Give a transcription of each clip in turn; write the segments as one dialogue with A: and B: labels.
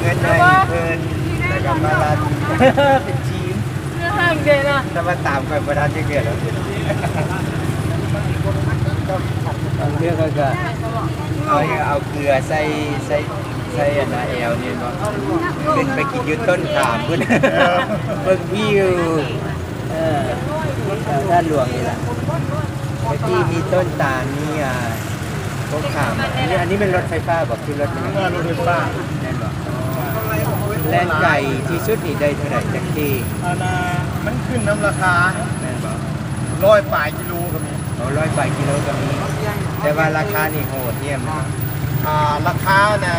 A: เงินให้เพิ่นแล้วก็มาลัดเป็นทีม
B: เนื้อห่างเด่นอ่ะ
A: ถ้ามาตามกันประธานจะเกิดแล้วต้องเลือกก็เอาเกลือใส่อันน่ะแอลนี่บ่ขึ้นไปกินยืนต้นขามพุ่นเบิ่งวิวด้านหลวงนี่แหละเมื่อกี้มีต้นตาลมีต้นขามอันนี้เป็นรถไฟฟ้าบอกคือรถไฟฟ้าแน่นบ่แล่นไก่ที่สุดนี่ได้เท่าไหร่จักที่
C: มันขึ้นน้ำราคา
A: แม่นบ่
C: 100ปลายกิโลก็มี
A: 100 กิโลก็มีแต่ว่าราคานี่โหดเยี่ยม
C: ราคาน่ะ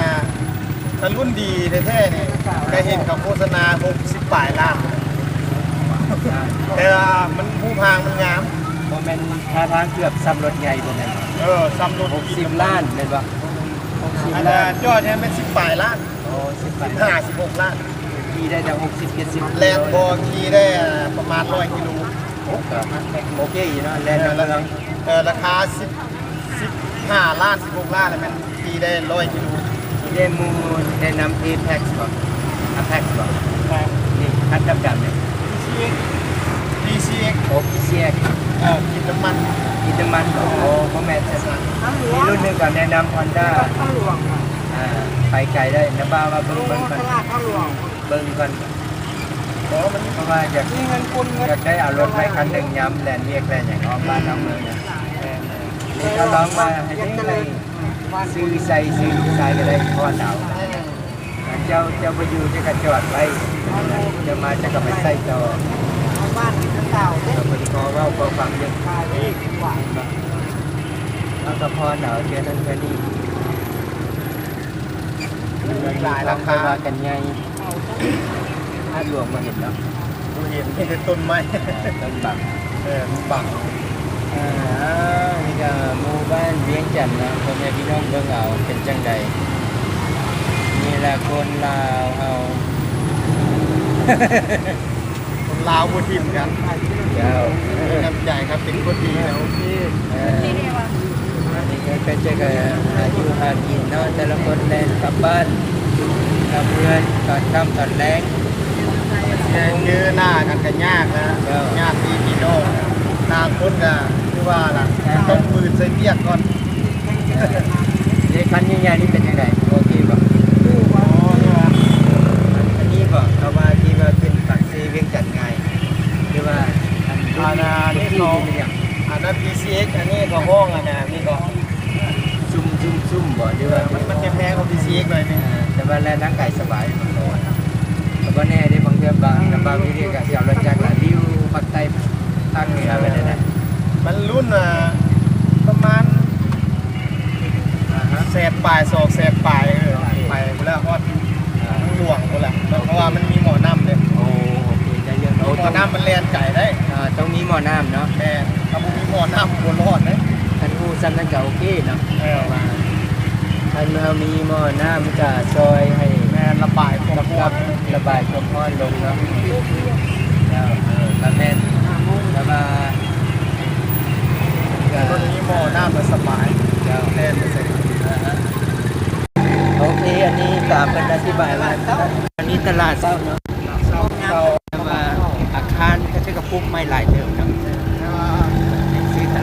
C: ถ้ารุ่นดีแท้ๆนี่ได้เห็นเขาโฆษณา60ปลายล้านแต่มันผู้พางมันงาม
A: บ่แม่นท่าทางเกือบซ้ำรถใหญ่บ่แม่น
C: ซ้ำรถ
A: 60 ล้านแม่นบ่
C: 60 ล้านยอดเนี่ยเป็น10ปลายล้าน
A: โอ้10
C: 15 16ล้าน
A: ขี่ได้แต่60 70
C: แลนด์บอขี่ได้ประมาณ100กิโล
A: โอเคอยู่เนาะแล่นในเมือง
C: ราคา15ล้าน16ล้านอะไรมันขี่ได้100กิโล
A: ได้มูแนะนำที่แพ็กซ์บ่แพ็กซ์บ่นี่คันดำๆนี่
C: PCX
A: โอ้ PCX
C: กินน้ำมัน
A: โอ้บ่แม่นมีรุ่นนึงก็แนะนำ Honda ไปไกลได้นะบ้าว่าเบิ่งก่อนเบิ่งก่อนเพราะว่าอยากได้เอารถไปคันหนึ่งย้ำแลนเรียกแลนอย่างออกบ้านออกเมืองเนี่ยนี่ก็ลองมาให้ได้ซื้อใส่ซื้อใส่ก็ได้พอหนาวเจ้าไปอยู่จะกระจอดไว้จะมาจะกลับไปใส่ต่อ
B: บ้านเก่า
A: เราไปขอว่าขอฟังยังแล้วก็พอหนาวเจอนั้นแค่นี้หลายราคากันไงถ้าหลวงมาเห็นแล้ว
C: เห็นมีแต่ต้นไม้
A: ต้นบัง
C: บัง
A: นี่ก็หมู่บ้านเวียงจันทน์นะพ่อแม่พี่น้องเบิ่งเอาเป็นจังใดนี่แหละคนลาวเฮา
C: คนลาวบ่ทิ่มกัน
A: เจ้า
C: น้ำใจครับเป็นคนดีแล้ว
A: นี่ก็เป็นจะก็อายุหากินเนาะแต่ละคนแล่นกลับบ้านกลับเรือนตอนค่ำตอนแลง
C: เจอหน้ากันก็ยากนะยากพี่น้องต่างคนก็คือว่าล่ะต้องปืนใส่เบียกก่อน
A: นี่คันใหญ่ๆนี่เป็นยังไงโอเคป่ะอันนี้ป่ะเอามาที่ว่าขึ้นปักซีเวียงจันทน์ไงคือว่า
C: อันนี้ของอันนั้น PCX อันนี้ก็ห้องอันน่ะนี่ก็
A: ซุ่มบ่หรือว่า
C: มันจะแพงกว่า PCX หน่อยนึง
A: แต่ว่าแล่นร่างกายสบายแล้วก็แน่ได้บางเทื่อบางวิธีก็สิเอารถจักรละริ้วปักใต้ภาคเหนือไปได้นะ
C: มันรุ่นประมาณแสบปลาย2แสบปลายไปแล้วฮอดหลวงพุ่นล่ะเพราะว่ามันมีหม้อน้ำเลย
A: โอเคได้เยอะ
C: หม้อน้ำมันแล่นไก่ได้
A: ต้องมีหม้อน้ำเนาะ
C: แม่ถ้าบ่มีหม้อน้ำบ่รอดเด้
A: คันฮู้ซ้ำนั้นก็โอเคเนาะคันเรามีหม้อน้ำก็ซอยให้
C: แม่ระบายความร้อน
A: ระบายความร้อนลงเนาะแล้วแม่นแล้วมา
C: ก็มีหม้อน้ำมันสบายแล่นไป
A: โอเคอันนี้ตามเป็นอธิบายมาอันนี้ตลาดเช้าเนาะเช้ามาอาคารก็จะกระปุกไม้หลายเดิมครับ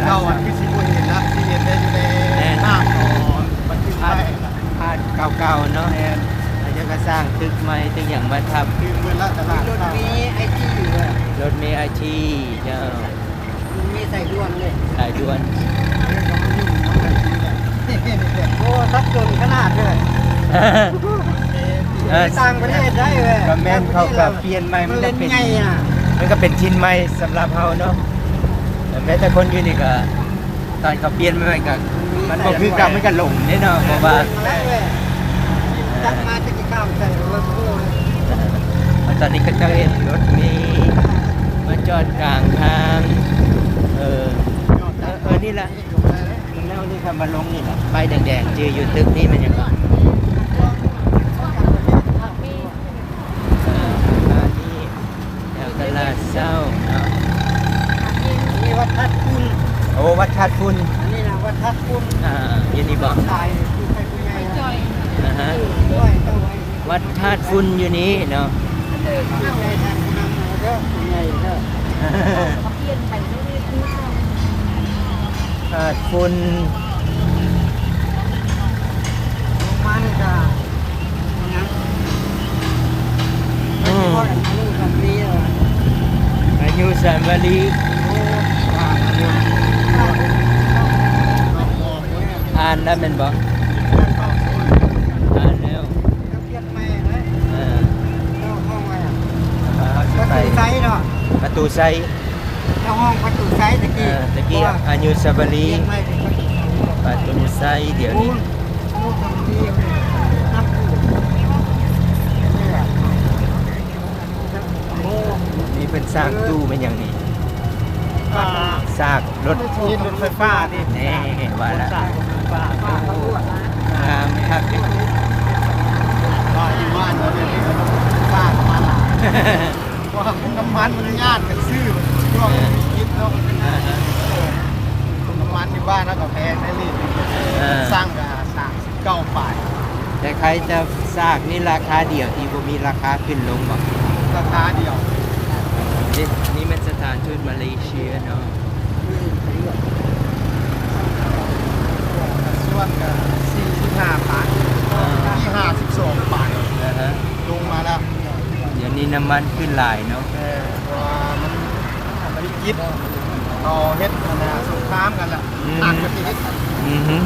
C: เราที่สิบเห็นนะที่เห็นได้อยู่ในหน้ามันคือภา
A: พเก่าๆเนาะแล้วจะก็สร้างตึกใหม่ตึกอย่างมาทับ
C: คือเวลาตลาด
B: รถเมล์ไอที
A: รถเมล์ไอทีเจ้า
B: มีใส่ด่วนเลย
A: ใส่ด่วน
B: โอ้ทักจนขนาดเลยต่างประเทศได้เลย
A: ก็แม่นเขาก็เปลี่ยนใหม่มันก็เป็นมันก็เป็นชิ้นใหม่สำหรับเฮาเนาะแม้แต่คนอยู่นี่ก็ตอนเขาเปลี่ยนใหม่ก็มันก็คือกับมันก็หลงแน่เนาะเพราะว่า
B: จักมาจะกี่ข้ามใส่รถตู้
A: ตอนนี้ก็จะเห็นรถมีมาจอดกลางทางนี่แหละแล้วนี่ครับมาลงนี่แหละป้ายแดงๆจืออยู่ตึกนี่มันยังไงตลาดเช้า
B: นี่วัดทัดคุณ
A: โอ้วัดทัดคุณ
B: นี่นะวัดทัดคุณ
A: ยินดีบอก
B: ตายคือใครผู้ใหญ่
A: ฮะ วัดธาตุฝุ่นอยู่นี้เนาะ
B: เอาเลยทางนำมาเด้อไงเด้อ
A: ธาตุฝุ่น
B: มันก็นะ
A: อืม
B: ก็อันนี้ก็มีอ่ะ
A: อายุสามวลี
B: โอ้ว่าเนี่ย
A: อ่านได้เป็นบ่อ่านแล้ว
B: เรียกแม่เลย
A: เออ
B: เข้าห้องไว้อ่ะ
A: เอา
B: ประ
A: ไป
B: ตูไซส์เนาะ
A: ประตูไซ
B: เข้าห้องประตูไซส์ตะ
A: เอ
B: กี้
A: อตะกี้อายุสามวลี
B: เรียกไม่เป็นประตู
A: ประตูไซเดี๋ยวนี้
B: โอ้ตรงที่นับโอ้
A: นี่เป็นสร้างตู้เป็นอย่างนี้ซากรถ
C: นี่รถไฟฟ้าดิ
A: นี่ว่าละ
B: ป้าเขาด้วย
A: งามครับ
C: ว่าอยู่บ้านเราเนี่ยรถไฟฟ้าประมาณหลายว่าน้ำมันมันญาติกันซื้อช่วงนี้คิดเนาะน้ำมันที่บ้านแล้วก็แพงได้รีบสร้างกับ39 บาท
A: แต่ใครจะซากนี่ราคาเดียวที่บ่มีราคาขึ้นลงบ่
C: ราคาเดียว
A: นี่มันสถานทูตมาเลเซียเนาะ
C: ส่วนกับ45 บาทที่52 บาท
A: นะฮะ
C: ลงมาแล้ว
A: เดี๋ยวนี้น้ำมันขึ้นหลายเนาะ
C: ว่ามันวิกฤตต่อเฮ็ดนะสงครามกันละหนักกว่าที่เฮ็ด
A: อือฮึ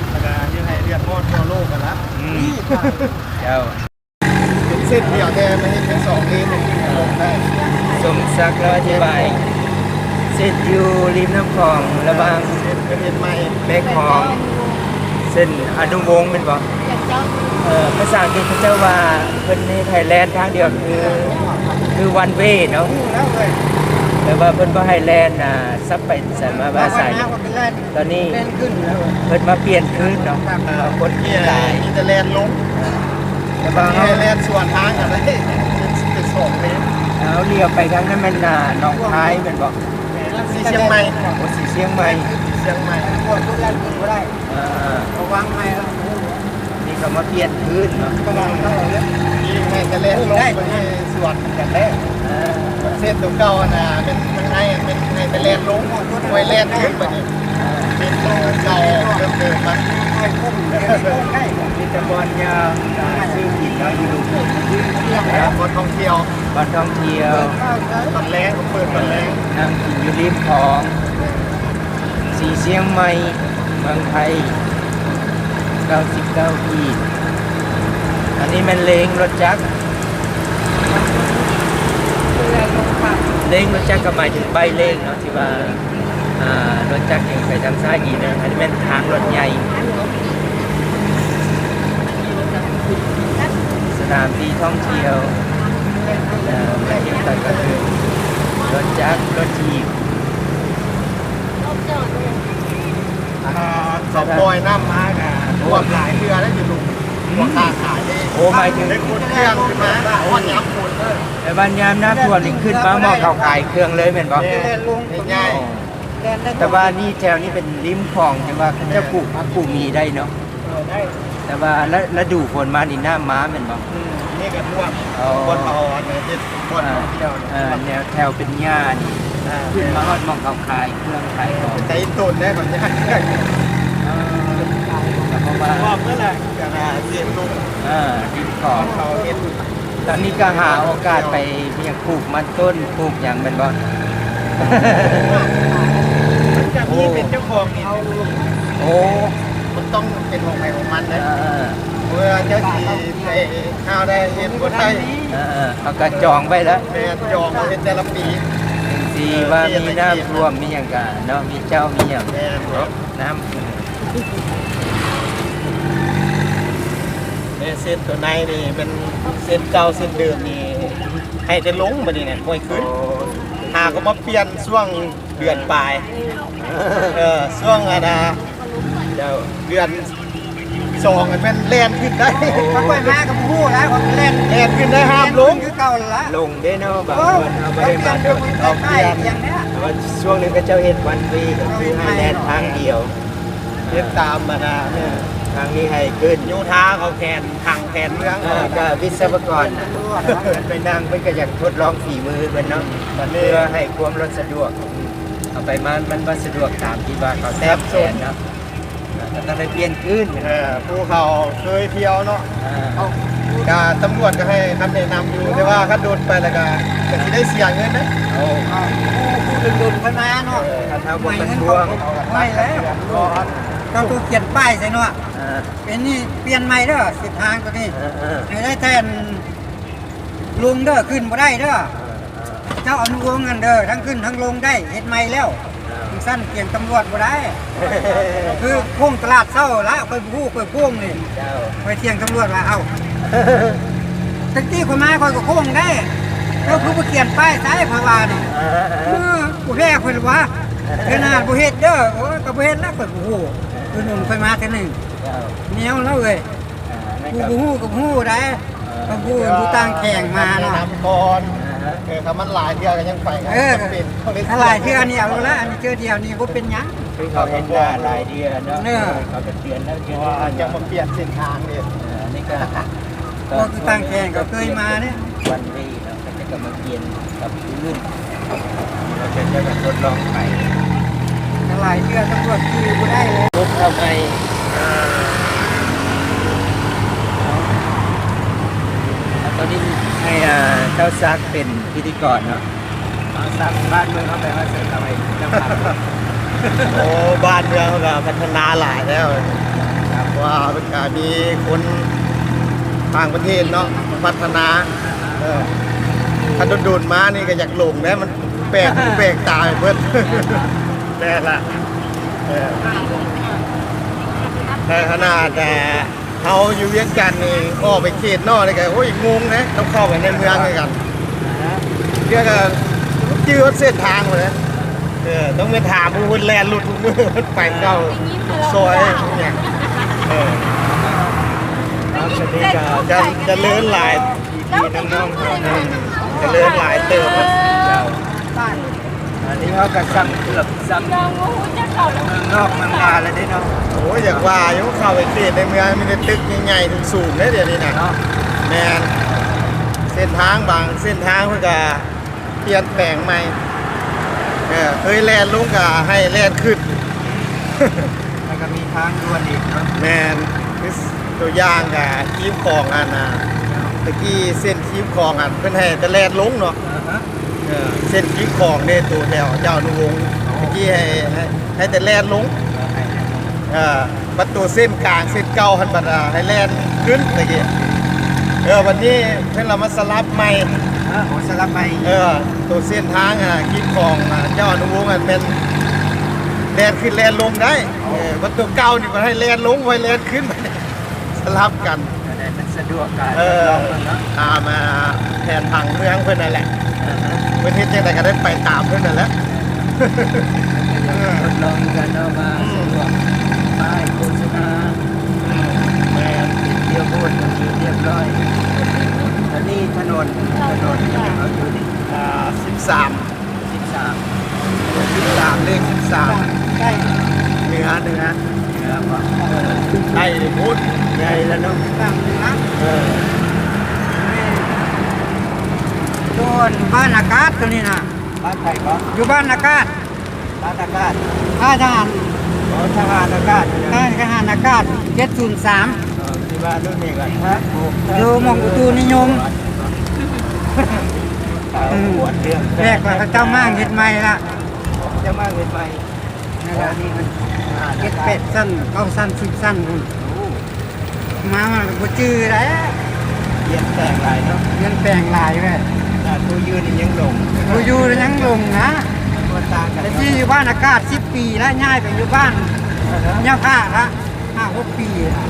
C: แล้วก็ยังให้เลือดร้อนทั่วโลกกันละ
A: อืมเจ้า
C: เป็นเส้นเดียวแท้ไม่ให้เป็น2 เลนลงได้
A: สมศักดิ์เราอธิบายเส้นอยู่ริมน้ำคลองระหว่าง
C: เส้นประเทศใหม่
A: แม่คลองเส้นอนุวงศ์เป็นบ่ภาษาอังกฤษเขาเจ้าว่าเพิ่นในไทยแลนด์ทางเดียวคือวันเวเนาะ
B: แล้วเลย
A: แต่ว่าเพิ่นบ่ให้แลนด์ซับไปใส่มาว่าใส่ ตอนนี้
B: เล่นขึ้นแล้ว
A: เพิ่นมาเปลี่ยนคืนเนาะคน
C: ที่
A: หลาย
C: อิตาแลนด์ลง
A: แต่
C: บา
A: ว่าง เฮา
C: แลนด์ส่วนทางกันได้เป็น2 เลน
A: เอาเลี้ยวไปทางนั้นมันหนองคายเป็นบ่
C: สีเชียงใหม่
A: โอ้สีเชียงใหม่
C: เชียงใหม่
B: พวกทุกเล่นขึ้นก็ได้
A: อ่า
B: ระวังไม่ละ
A: นี่ก็มาเปลี่ยนคืนเนาะ
B: ระวังเขาเลย
C: ที่ให้อิตาแลนด์ลงไปที่ส่วนกันได้
A: อ่า
C: เส้นตัวเก่าน่ะเป็นให้อิตาแลนด์ลงไว้แลนด์ขึ้นไปนี่
A: อ่า
C: เป็นตัวเก่าเดิมๆมา
B: ให้คุ้มให้คุ้มให้
A: มีแต่บอลยาวซื้อกินแล้วอยู่
C: แล้วคนท่องเที่ยว
A: บอลท่องเที่ยว
C: ตอนแรกผมเปิดตอนแรก
A: นั่งกินอยู่ริมคลองสีเชียงใหม่เมืองไทย99 ปีอันนี้มันเลงรถจักรเลงรถจักรก็หมายถึงใบเลงเนาะที่ว่ารถจักรยังไปทางซ้ายอีกนะอันนี้เป็นทางรถใหญ่สถานที่ท่องเที่ยวประเทศไทยก็คือรถจักรรถจีบ
C: สอบปอยน้ำมาค่ะรวมหลายเรือได้อยู่ลุงหัวขาขายได้
A: โอ้หมายถึง
C: ได้คนเครื่องขึ้นมาเพราะว่าย้ำคนเลย
A: แต่บ้านยามน้ำท่วมนี่ขึ้นมาหม้อเขาขายเครื่องเลยแม่นบ่
B: เล่นลง
C: ง่าย
B: เล่นได้
A: แต่ว่านี่แถวนี้เป็นริมคลองใช่ว่าเขาจะปลูกผักปลูกมีได้เนาะ
B: ได้
A: แต่ว่าฤดูฝนมานี่น้ำม้าแม่นบ่
C: นี่ก็ท่วมบนเอาเนี่ยเด็ดบนเที่ยว
A: แนวแถวเป็นหญ้านี่ขึ้นมาฮอดหม้องเขาขายเครื่องขายของ
C: ใจตุ่นได้ก่อนเนี่ย
A: แต่เพราะว่า
C: ชอบนั่นแหละกันเสียงลุง
A: ริมคลอง
C: เขาเห็น
A: ตอนนี้ก็หาโอกาสไปเพียงปลูกมันต้นปลูกอย่างแม่นบ่
C: จากนี้เป็นเจ้าของนี่
A: โอ้
C: มันต้องเป็นของใครของมัน
A: เอ
C: นะ
A: อ
C: เมื่อเจ้าสีไอ้ข้าวได้เห็นคนไทย
A: เขาก็จองไว้แล้ว
C: แม่จองเห็นแต่ละปี
A: สีว่ามีน้ำท่วมมีอย่างกันเนาะมีเจ้ามีอย่าง
C: แม่เนาะ
A: น้ำ
C: เส้นตัวในนี่เป็นเส้นเก่าเส้นเดิมนี่ให้ได้ลงมาดิเนี่ยค่อยขึ้นหาก็มาเปลี่ยนช่วงเดือนปลายช่วงเดี๋ยวเดือน2มันเป็นแล่นขึ้นได้
B: เขาไปมากับผู้แล้วเขาเล่น
C: แล่นขึ้นได้ห้ามลง
B: คือเก่าละ
A: ลงได้เนาะบาง
B: โอ้
A: คนเอาไป
B: เขาเปลี่
A: มาย
B: น
A: โด
B: เป็น
A: น
B: คนไทยอย่างเนี้ย
A: แต่ว่าช่วงนึงก็เจ้าเห็นวันวีก็คือให้แลนทางเดียว
C: เฮ็ดตามมานะเนี่ย
A: แ ทางนี้ให้ขึ้น
C: โยธาเขาแคนทางแคนเมือง
A: ก็วิศวกรน่ะไปนั่งเพิ่นก็อยากทดลองฝีมือเพิ่นเนาะเพื่อให้ความรถสะดวกเอาไปมันบ่สะดวกตามที่ว่าเขาแทบแสนเนาะก็ต้องได้เปลี่ยนขึ้น
C: ผู้เขาเคยเที่ยวเนาะ
A: เอา
C: ก็ตำรวจก็ให้คำแนะนำอยู่แต่ว่าคันโดนไปแล้วก็จะสิได้เสียเงินนะ
A: เอา
B: ผู้ดุนๆเพิ่นมาเนาะ
A: ถ้าเท่ากับ
B: ไม่
A: มัน
B: เงิน
A: ทวง
B: ไม่แล้วต้องตัวเขียนป้ายใส่เนาะ
A: อ่า
B: เป็นนี่เปลี่ยนใหม่เด้อสิทางตัวนี้
A: ๆ
B: ให้ได้แทนลุงเด้อขึ้นบ่ได้เด้อเจ้าอนุวงศ์กันเด้อทั้งขึ้นทั้งลงได้เฮ็ดใหม่แล้วถึงสั้นเกี่ยงตำรวจบ่ได้ คือโค้งตลาดเศร้าละไปผู้ไปพ่วงนี่
A: เจ้า
B: ไปเที่ยงตำรวจว่าเอ้าตะกี้คนมาคอยก็โค้งได้แล้วผู้เขียนป้ายซ้ายพาวานี่กูแพ้เพิ่นว่าขนาดบ่เฮ็ดเด้อโอ้ก็บ่เฮ็ดแล้วเพิ่นโอ้โหคือหนุ่มเคยมาเทื่อนึง
A: เจ้า
B: เหนียวแล้วเอ้ยกูบ่ฮู้ก็บ่ฮู้ได้ก็ฮู้อยู่ต่างแข่งมาเนาะ
C: แนะนำก่อนถ้ามันหลายเที่ยวก็ยังไปกัน
B: เออ
C: จำเป็นเขาเลย
B: ถ้าหลายเทื่อนี่เอาละอันนี้เทื่อเดียวนี่บ่เป็นหยัง
A: คือเขาเห็นว่าหลายเดือนเนาะ
B: เนี่ย
A: เขาจะเปลี่ยนแล้วเปลี่ยน
C: ว่า
A: แล้ว
C: จะมาเปลี่ยนเส้นทางเนี่ย
A: อันนี้ก็
B: พวกที่ต่างแข่งก็เคยมาเนี่ย
A: วันนี้เราก็จะกลับมาเปลี่ยนกับพื้นเราจะแบบทดลองไป
B: ถ้าหลายเทื่อตำรวจคือบ่ได้เลย
A: ปุ๊บทำไมตอนนี้ให้เจ้าซักเป็นพิธีกรเนาะซักบ้านเมืองเขาไปว่าเสร็จทำไมจังหวัด
C: โอ้บ้านเมืองก็พัฒนาหลายแล้วครับว่าเป็นการมีคนต่างประเทศเนาะพัฒนาถ้าโดนๆมานี่ก็อยากหลงนะมันแปลกหูแปลกตาไปเพิ่น แปลกละแต่ขนาดเขาอยู่เวียงจันทน์นี่ออกไปเขตนอกเลยกันโอ้ยงงนะต้องเข้าไปในเมืองเลยกันเรียกกันจื้อเส้นทางหมดเลยต้องไปถามผู้คนแลนหลุดทุกมือมันไปเข้าทุกซอยทุกอย่างจะเลื่อนหลายพี่น้องๆเขาจะเลื่อนหลายเติม
A: อันนี้เขาก็ซ้ำเกือบซ้ำเมืองนอกเมืองนาแล้วได้เนาะ
C: โอ้ยอยากว่าอยู่เข้าไปเขตในเมืองมีแต่ตึกใหญ่ๆสูงๆเนี่ยเดี๋ยวนี้นะ
A: เนาะ
C: แมนเส้นทางบางเส้นทางเพื่อก็เปลี่ยนแปลงใหม่เคยแล่นลงก็ให้แล่นขึ้น
A: แล้วก็มีทางด่วนอีกเนาะ
C: แมนคือตัวอย่างกับคีบคลองอันนะตะกี้เส้นคีบคลองอันเพิ่นให้แต่แล่นลงเนาะเส้นคีบคลองเนี่ยตัวแถวเจ้าอนุวงศ์ตะกี้ให้แต่แล่นลงประตูเส้นกลางเส้นเก่าหันบัดให้แล่นขึ้นตะกี้วันนี้เพิ่นเรามาสลับใหม่
A: โอ้สลับไป
C: ตัวเส้นทางคิดของเจ้าอนุวงศ์เป็นแลนขึ้นแลนลงได้วัตถุเก่านี่มันให้แลนลงไว้แลนขึ้น สลับกัน
A: มันสะดวกกันลองกันเนาะ
C: มาแผนผังเมืองเพื่อนนั่นแหละเพื่อนที่จังใดก็ได้ไปตามเพื่อนนั่นแหละ
A: ทดลองกันเนาะมาสะดวกป้ายโฆษณาแม่เดียวพูดเรียบร้อยอันนี้ถนนเราอยู่นี่
C: 13
A: 13เลข13
B: ใกล้
C: เนื้อ
A: แล้วก็
C: ไอ้พูด
A: ใหญ่แล้วเนาะ
B: ต่างนะโดนบ้านอากาศตัวนี้นะ
A: บ้านไทยก็
B: อยู่บ้านอากาศ
A: บ้านอากาศ
B: ท่าทหาร
A: ทหารอากาศ
B: ท่าทหารอากาศ703
A: ที่บ้านรุ่นนี้กันฮะ
B: อยู่หมองอุตุนิยม
A: ปวดเรื่อง
B: แรกว่าเขาเจ้ามากเฮ็ดใหม่ละ
A: จะมากเกินไป
B: นะครับนี่มันเฮ็ดเป็ดสั้น9สั้น10สั้นพุ่นมามันก็บ่จื้อแล้ว
A: เย็นแตกหลายเนาะ
B: เงินแปลงหลายเว้ย
A: ตัวยืนนี่ยังหลง
B: กูอยู่ยังลงนะ
A: ตัวต่างกัน
B: แต่ที่อยู่บ้านอากาศ10 ปีแล้วย้ายไปอยู่บ้านย่าผ้าละ5-6 ปีละ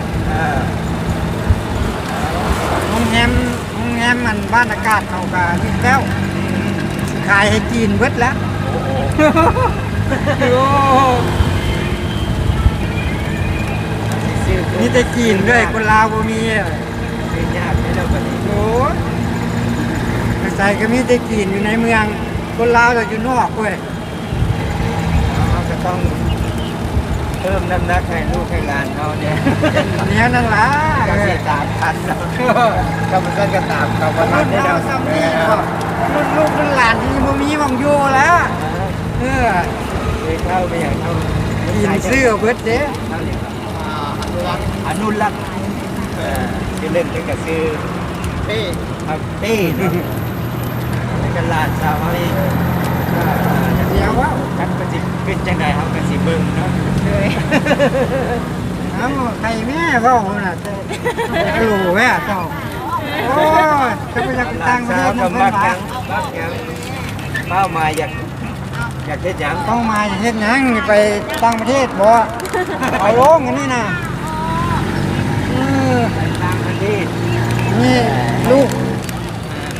B: โรงแรมมันบ้านอากาศเขาก็ยึดแล้วสิขายให้จีนเบิดแล้วโอ้มีแต่จีนด้วยคนลาวบ่มี
A: ซื้อยากไม่เท่ากันนี้
B: โอ้ยใส่ก็มีแต่จีนอยู่ในเมือง คนลาวก็อยู่นอกเว้ย
A: ก็ต้อง พิ่มน้ำหนักให้ลูกให้หลานเขาเนี่ย
B: เนี้ยนั่นล่ะ
A: ก็สิตามทันแล้วก็มันก็ตามเขาว่าทั
B: รุ่
A: น
B: น
A: ได้
B: เรา
A: แล้ว
B: ซ้ำนี่ก็รุ่นลูกรุ่นหลานที่บ่มีหวังอยู่แล้วเออ
A: เลยเข้าไปอย่างเข้า
B: กินซื้อเบิดเด้
A: เข้าเนี่ยอนุรักษ์ที่เล่นเป็นกับซื้อ
C: เป้
A: ครับเต้เนาะเป็นกันหลานสาวเขานี่
B: เดี๋ยวว่า
A: จักก็สิเป็นจังไดเขาก็สิเบิ่งเนาะ
B: เอ้าใครแม่เว้าน่ะแต่รู้แว่เจ้าโอ้ยจะไปจาก
A: หลา
B: ต่าน งประ
A: สา
B: เท
A: ว
B: ศ
A: ก็
B: มัน
A: มั
B: เพิ่
A: ก
B: น
A: ห
B: ว่า
A: ยังเป้าหมายอยากเฮ็ดหยัง
B: ต้องมาเฮ็ดหยังไปต่างประเทศบ่เอาลงอันนี้น่ะเออ
A: ไปต่างประเทศ
B: นี่ลูก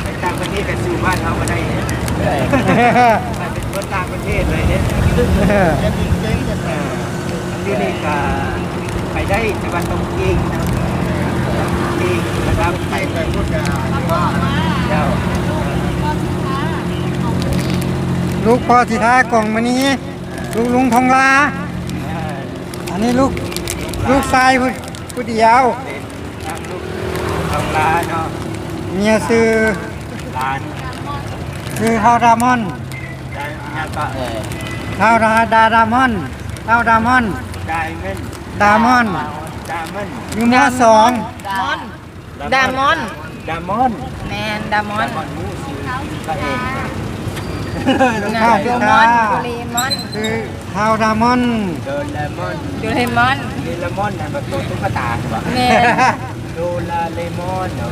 A: ไปต่างประเทศกันสู่บ้านเขามาได้เนี่ยไปเป็นคนต่างประเทศเลยเนี่ย
C: จะมีเจ๊งกันนะ
A: ที่นี่ก็ไปได้จังหวัดตรงจริงนะจริงนะครับไป
C: ไปพูดกันว่า
A: เจ้า
B: ลูกพ่อสิทากล่องมานี้ลูกลุงทองลา อันนี้ลูกชายผู้เดียว
A: เป็นทางลูกทองลาเนาะ
B: เมียซื้อ
A: หลาน
B: คือเฮารามอน
A: ได้งานปะ
B: เฮาดามอนเฮาดามอน
A: ได้เงิน
B: ดามอน
A: ดามัน
B: อยู่มสอง
D: ดามอน
A: ดามอน
D: แมนดามอน
A: ดามอนมูสิพระเอก
B: ลูก
D: นะ
B: ข้า
D: โด
B: พิ
D: มอ
B: ตาน
D: โดเรมอน
B: คือเฮาดามอน
A: โดรามอน
D: โดเรมอน
A: เดรามอนนั่นแบบตุ๊กตาใช่ปะ
D: แมน
A: โดราเลมอนโอ้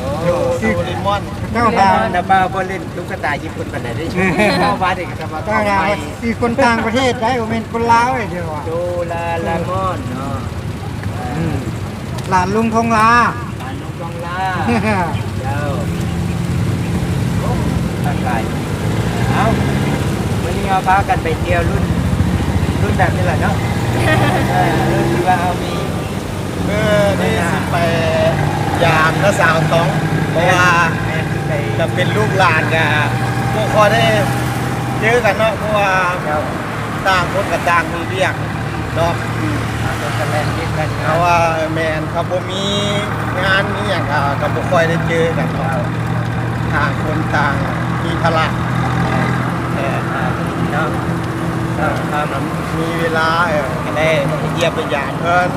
C: โดเรมอน
B: เจ้าดาว
A: นาบ้าบ่เล่นตุ๊กตาญี่ปุ่นปานใดได้ช่วยพ่อว่าเด็กจะมา
B: เจ้าดาวสี่คนต่างประเทศได้บ่แม่นคนลาวไอ้เดียวอะ
A: โดราลามอนเนาะ
B: หลานลุงทองลา
A: ปานนกกองลาเจ้าโอ้ทางไกลเอาวันนี้เอาพากันไปเที่ยวรุ่นแบบนี้แหละเนาะรุ่นที่ว่าเอามี
C: นี่สิไปยามและสาวต้องเพราะว่า
A: แม่ไป
C: จะเป็นลูกหลานกันพวกเขาได้เจอกันเนาะเพราะว่า
A: เจ้า
C: ต่างคนกับต่างมีเรียกเนาะ
A: ตัวกันแลนด์เรียกกัน
C: เพราะว่าแมนเขาบ่มีงานมีอย่างกับบ่ค่อยได้เจอกันเนาะต่างคนต่างมีภาระ
A: เนาะถ้ามัน
C: มีเวลาได้เยี่ยมไปยามเพิ่น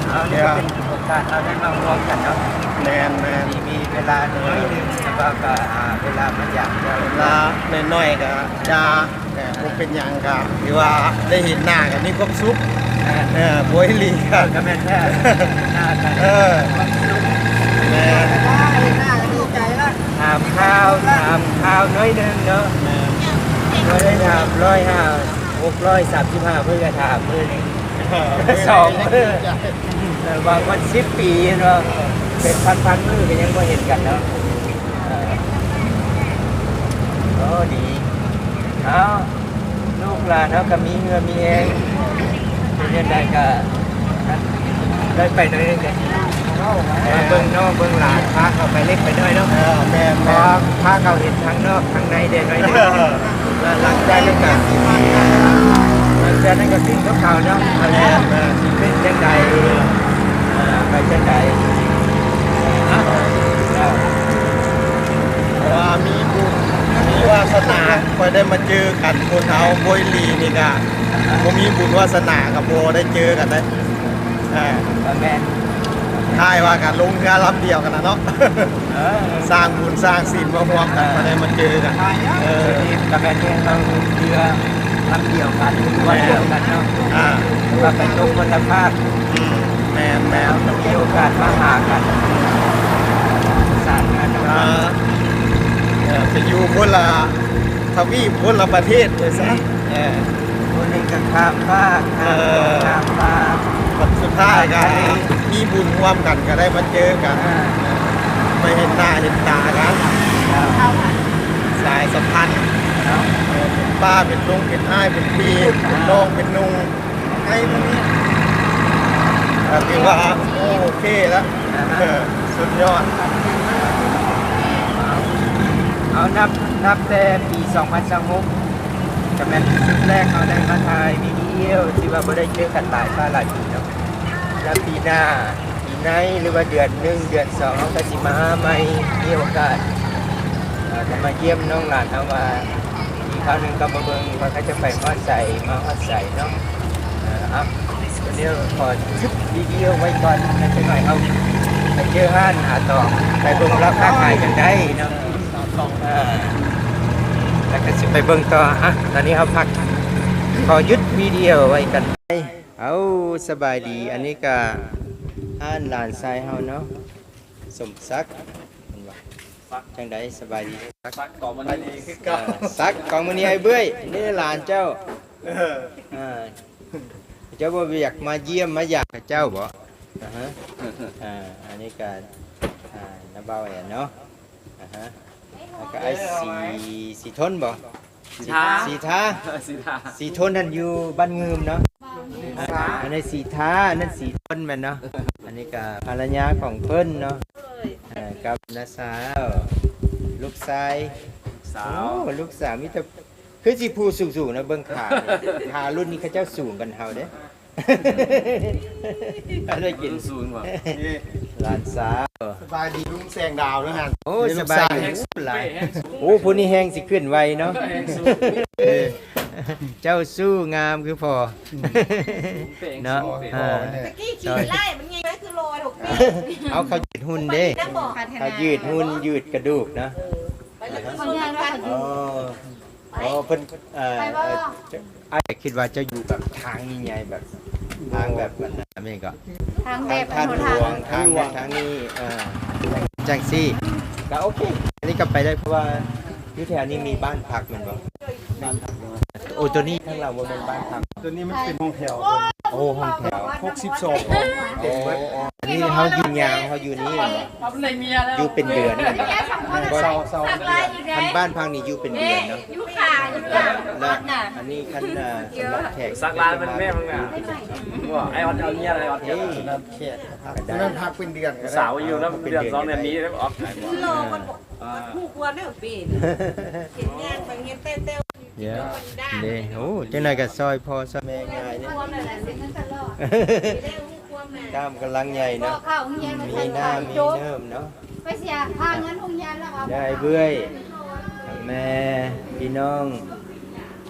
A: เอาเนี่ยเป็นโอกาสเราได้มารวมกันเนาะ
C: แมน
A: มีเวลาหน่อยนึงแล้วก็เวลามันอยากจะ
C: เวลาน้อยๆก็จะแต่บ่เป็นหยังก็หรือว่าได้เห็นหน้ากันมีความสุขบ่ให้ลีกั
A: ก็แม่นแท้หน้ากัน
C: แม่น
B: ว่าเห็นหน้าก็ดีใจละ
A: ถามข้าวน้อยนึงเนาะน้อยได้ถาม635เพื่อจะถามเพื่อนี้บางวัน10 ปีเนาะเป็นพันมือก็ยังไม่เห็นกันเนาะโอ้ดีเอาลูกหลานเขาก็มีเงินมีเองเป็นยังไงก็ได้ไปหน่อยนึงกันเบิ่งน้องเบิ่งหลานพาเขาไปเล็กไปน้อยเนาะ
C: แม่น
A: พอพาเขาเห็นทางนอกทางในเด่นหน่อยนึงแล้วหลังจากนั้นก็หลังจากนั้นก็สิ้นกับเขาเนาะอะไรเป็นยังไงไปยังไง
C: ว่ามีบุญมีวาสนาคอยได้มาเจอกันคนเอาโบยลีนี่ก็บ่มีบุญวาสนากับโบได้เจอกันได้
A: แม่น
C: ท้ายว่ากันลงเรือลำเดียวกันนะเนาะ สร้างบุญสร้างศีลมาร่วมกันมาได้มาเจอกัน
A: กับแม่เนี่ยเราเรือลำเดียวกันวันเดียวกันเนาะ ว่าไปตรงคนละภาค
C: แม่น
A: แล้วต้องมีโอกาสมาหากันสร้างงานกัน
C: ไปอยู่คนละทวีปคนละประเทศเลยซะ
A: คนหนึ่งก็ข้ามภาคข้ามภาค
C: วันสุดท้ายก็มีบุญร่วมกันก็ได้มาเจอกันไม่เห็นหน้าเห็นตากันสายสัมพันธ์เป็นป้าเป็นลุงเป็นอ้ายเป็นพี่เป็นน้องเป็นนุ่งให้มันถือว่าโอเคแล้วสุดยอด
A: เอานับแต่ปี2026กับแม่นชุดแรกเขาได้มาถ่ายวิดีโอ ดียวที่ว่าบ่ได้เจอกันหลายปีหลายปีเนาะแล้วปีหน้าปีไหนหรือว่าเดือน1เดือน2เฮาก็สิมาหาใหม่มีโอกาสจะมาเยี่ยมน้องหลานเฮาว่าอีกครั้งหนึงก็มาเบิ่งว่าเขาจะไปฮอดใส่มาฮอดใส่เนาะวันนี้ขอชุดวิดีโอไว้ก่อนนะจังหน่อยเฮาไปเจอห้านหาต่อไปเบิ่งราคาขายกันได้เนาะแล้วก็สิไปเบิ่งต่อตอนนี้เอาพักขอหยุดวิดีโอไว้กันเอาสบายดีอันนี้ก็ห้านหลานชายเฮาเนาะสมศักดิ์เห็นบ่จังไดสบายดีซักของมันนี่คือเก่าซักของมันนี่ไอ้เบ้ยนี่หลานเจ้าเจ้าบ่อยากมาเยี่ยมมาอยากกับเจ้าบ่อันนี้ก็น้าเบาแอนเนาะแล้วก็ไอ้สีทนบ่สีทนนั่นอยู่บ้านงืมเนาะอันนี้สีท้านั่นสีทนแม่นเนาะอันนี้ก็ภรรยาของเพิ่นเนาะกับน้าสาวลูกชายลูกสาวมีแต่คือสิผู้สูงๆนะเบิ่งขารุ่นนี้เขาเจ้าสูงกันเฮาเด้อะไรกินสูงบ่หลานสาว
C: สบายดีลุงแสงดาวแล้วฮะ
A: โอ้สบายหลายโอ้ผู้นี้แฮงสิขึ้นไวเนาะเจ้าสู้งามคือพอเนาะ
E: ตะกี้ขี่ไล่มันไงคือโรยถูกปี
A: เอาเขายืดหุ่นเด้เขายืดหุ่นยืดกระดูกนะอ๋อเพิ่นไอ้คิดว่าจะอยู่แบบทางนี้ไงแบบทางแบบนั้นนี่ก็
D: ทางแบบ
A: ทางหลวงทางนี้จังซี่ก็โอเคอันนี้ก็ไปได้เพราะว่าอยู่แถวนี้มีบ้านพักมันบ่บ้านพักโอ้ตัวนี้ข้างเราบ่เป็นบ้านพัก
C: ตัวนี้มันเป็นห้องแถว
A: โอ้ห้องแถว
C: 62
A: โอ้อันนี้เขาอยู่ยาวเขาอยู่นี่อยู่เป็นเดือนนะคันบ้านพังนี่อยู่เป็นเดือนเนาะ
D: ยุขาอยู่
A: แล้วอันนี้คันสำหรับแขก
F: สักลานมันแม่มึงอ่ะว่าไอออนเอาเนี่ยไอออนเนี่ย
A: สำหรับแขกพักได้
C: นั่นพักเป็นเดือน
F: สาวอยู่แล้วเดือน2เดือนนี้แล้วออก
E: โลมันผู้ควรเนี่ยปีนเห็นงานบางเงี้ยเต้เต้
A: เดี๋ยวนี่โอ้จังได๋ก็ซอยพอซอยแม่ง่ายเนี่ยกล้ามกำลังใหญ่เนาะมีหน้ามีเนิ่มเนาะ
G: ไปเสียพาเงินโรงยานแล้วเอา
A: ได้เบื้อยแม่พี่น้อง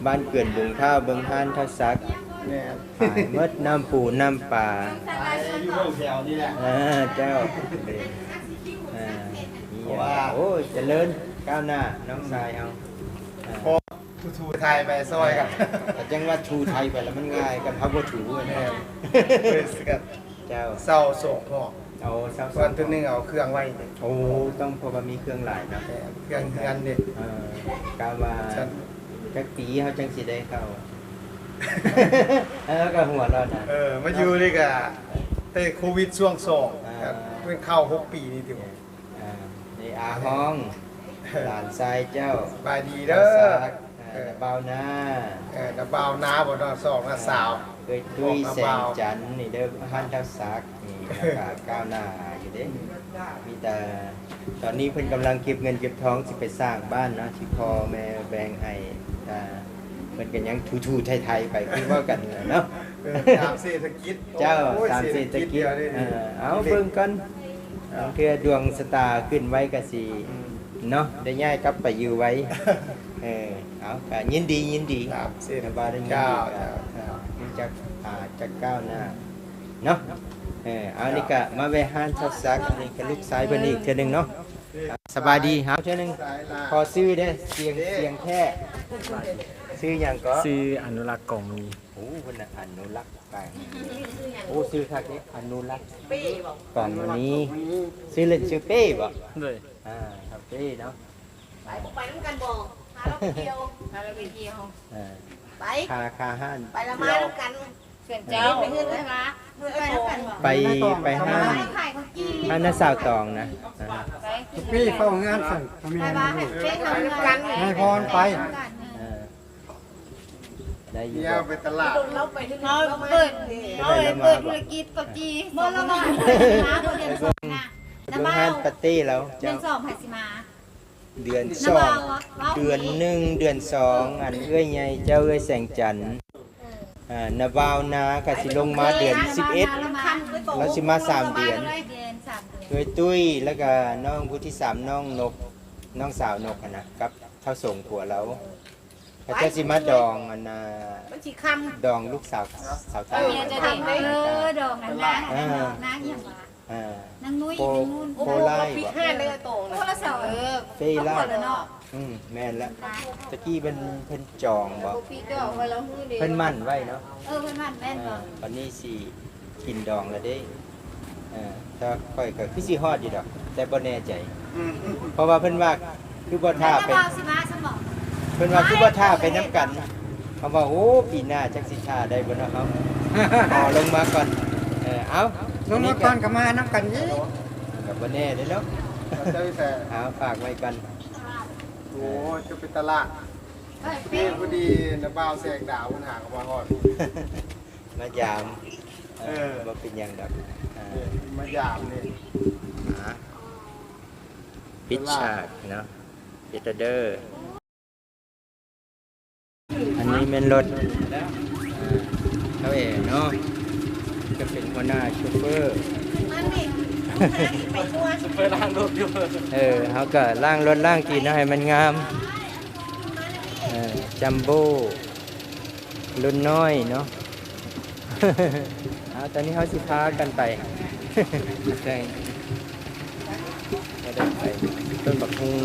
A: บ้านเกิดบุงข้าวเบิ่งห้านข้าวซักขายมดน้ำปูน้ำปลา
C: อยู่ห้องแถวนี่แหละ
A: เจ้าโอ้เจริญก้าวหน้าน้องชายเอา
C: พอทูไทยไปซอยกัน
A: แต่จังว่าชูไทยไปแล้วมันง่ายกันพักบ่ถูเนี่ย
C: เปิดสกัด
A: เจ้า
C: เศร้าโศกห่อ
A: เอาซับ
C: ส่วนตัวนึงเอาเครื่องไว้
A: โอ้ต้องเพราะว่ามีเครื่องหลายนะ
C: เครื่องเงินเนี่ย
A: กาว่าจักปีเขาจังสิได้เข้าแล้วก็หัวเราะนะ
C: มาอยู่นี่ก็แต่โควิดช่วง2เพิ่งเข้า6ปีนี่ติบ่
A: นี่อาห้องหลานชายเจ้า
C: สบายดีเด้อ
A: เบาหน้า
C: น้ำเบาน้าบ่เนาะ2น้าสาว
A: เคยตุ้ยแสงจันทร์นี่เด้อพันทักษักนี่ก้าวหน้าอยู่เด้มีแต่ตอนนี้เพิ่นกำลังเก็บเงินเก็บทองสิไปสร้างบ้านเนาะที่พ่อแม่แบ่งให้เพิ่นก็ยังทูๆไทยๆไปคือว่ากันเนาะ
C: ตามเศรษฐกิจ
A: เจ้าตามเศรษฐกิจเอาเบิ่งกันเพื่อดวงสตาร์ขึ้นไว้ก็สิเนาะได้ย้ายกลับไปอยู่ไว้เอาก็ยินดี
C: ครับเศรษฐ
A: บา
C: กิ
A: ได้
C: จ
A: ยิน
C: เจ้า
A: ดีจะก้าวหน้าเนาะเอานี่ก็มาแวะห้านชัดซักอันนี้ก็ลูกชายเพิ่นอีกเทื่อนึงเนาะสบายดีครับเทื่อนึงขอซื้อเด้เสียงแท้ซื้อหยังก็
F: ซื้ออนุรักษ์กล่องมี
A: โอ้เพิ่นน่ะอนุรักษ์ไปโอ้ซื้อคักเด้อนุรักษ์กล่องวันนี้ซื้อเล่นซื้อเป้บ่
F: เลย
A: ครับเป้เนาะ
E: ไปน้ำกันบอกหาเราไปเที่ยว
D: เราไปเที่ยว
E: ไป
A: ค่าห้าน
E: ไปละมาน้ำกัน
D: เขื่อนเจ้า
E: ไปเฮือนเลยนะไปน้ำกันบอก
A: ไปห้าน
G: ขายเขาจี
A: ห้านน้าสาวตองนะ
B: พี่เข้างานสั่งทำยัง
G: ไป
B: ไง
G: บ้านเจ๊ทำงาน
B: ให้พรไป
A: ได้อยู่
C: เที่ยวไปตลาด
E: เราไปที่
G: เรา
E: เรา
G: เปิดธุรกิจเขาจีเมื่อเรามาเดือนสองนะ
A: เบิ่งห้านปาร์ตี้แล้ว
G: เดือนสองไผ่สิมา
A: เดือนสองเดือนหนึ่งเดือนสองอันเอ้ยใหญ่เจ้าเอ้ยแสงจันทร์ นาบาวนาก็สิลงมาเดือน11แล้วสิมา3เดือน
G: เดือน3 เดือน
A: ด้วยตุ้ยแล้วก็น้องผู้ที่3น้องนกน้องสาวนกอะนะกับเขาส่งผัวเราเขาจะสิมาดองอันน่ะ
E: มันสิค
A: ดองลูกสาวตา
G: เมียจะเด็กดอกนั้นนะนางอย่างว่า
A: อ่าน
G: างนุ้ย
A: โคน
G: างนุ่น
A: โคไล่
E: ำปี
A: บ่
E: ห้าเลยโต
G: โคละเสา
A: เฟยไล่
G: เนาะ
A: แม่นแล้วตะกี้เพิ่นจองบ่
G: ปีดอกไว้แล้วฮือเด้
A: เพิ่นมั่นไว้เนาะ
G: เพิ่นมันแม่นบ่
A: วันนี้สิกินดองแล้วเด้ถ้าค่อยก็คือสิฮอดอยู่ดอกแต่บ่แน่ใจ เพราะว่าเพิ่นว่าคือบ่ท่าไป
G: บ่สิมาสมอง
A: เพิ่นว่าคือบ่ท่าไปนํกันเขาว่าโอ้ปีหน้าจักสิท่าได้บ่เนาะเฮาเอาลงมาก่อนเอา
B: ลงมาก่อนก็มานํกันนี่
A: ก็บ่แน่เด้อเนาะ
C: เจ้าแต่
A: เอาฝากไว้กัน
C: โอ้จะเป็นตลาดนี่พอดีนะบ่าวแสงดาวมันหากับมาฮอด
A: มายามบ่เป็นหยังดอก
C: มายามนี่
A: ปิดฉากเนาะปิดเด้ออันนี้เป็นรถเขาเองเนาะจะเป็นหัวหน้าโชเฟอร์
F: เปิดล้างรถอยู่
A: เขาก็ล่างรถล่างตีนให้มันงามจัมโบ้รุ่นน้อยเนาะ ตอนนี้เขาสิพากันไป ใช่ก็ได้ไปต้นบักฮุง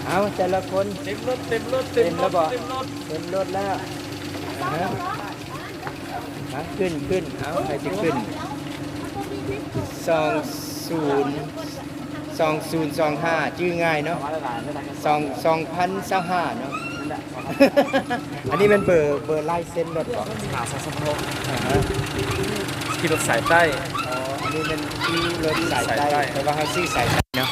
A: เอาแต่ละคน
F: เต็มรถเต็มรถ
A: เต็มแล้วบ่
F: เต็มรถ
A: เต็มรถแล้วขึ้นเอาใครจะขึ้น2025ชื่อง่ายเนาะ2025เนาะ อันนี้เป็นเบอร์ไล่เส้นรถเหรอ
F: หาสักสักรถขี่รถสายใต้
A: อ๋ออันนี้เป็นที่รถสายใต้แต่ว่าเขาซื้อสายใต้เนาะ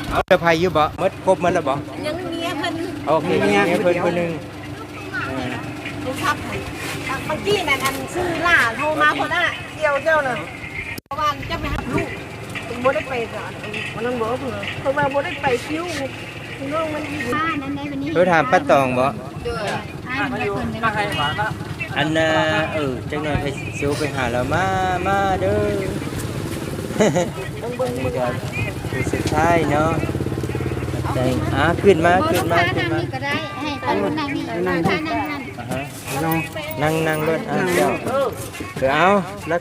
A: เอาเรือพายอยู่บ่หมดครบหมดแล้วบ่
E: ยังเมียเพิ่น
A: โอเคเมียเพิ่นคนหนึง
E: รู้ชับเมื่อกี้นั่นอันชื่อล่าโทรมาคนน่ะเกี่ยวเจ้าน่ะเพราะว่าจะไปหาลูกบ่ได้ไปก่อนวันนั้นบอกเพิ่นเพราะว่าบ่ได้ไปคิวน้องมันอยู่
G: ป้านั้นได้วันนี้
A: เราถามป้าตองบ่
G: ให้มันเพิ่นได้
F: มาใครหวานละ
A: อันจังหน่อยไปซูไปหาเรามาเด้อ นี่ก็คือสุดท้ายเนาะแต่ขึ้นมา
G: บ่ต้องพานั่งนี่ก็ได้ให้ป้านั่งนี่นั่งนั่ง
A: นั่งรถเจ้าเอาแล้ว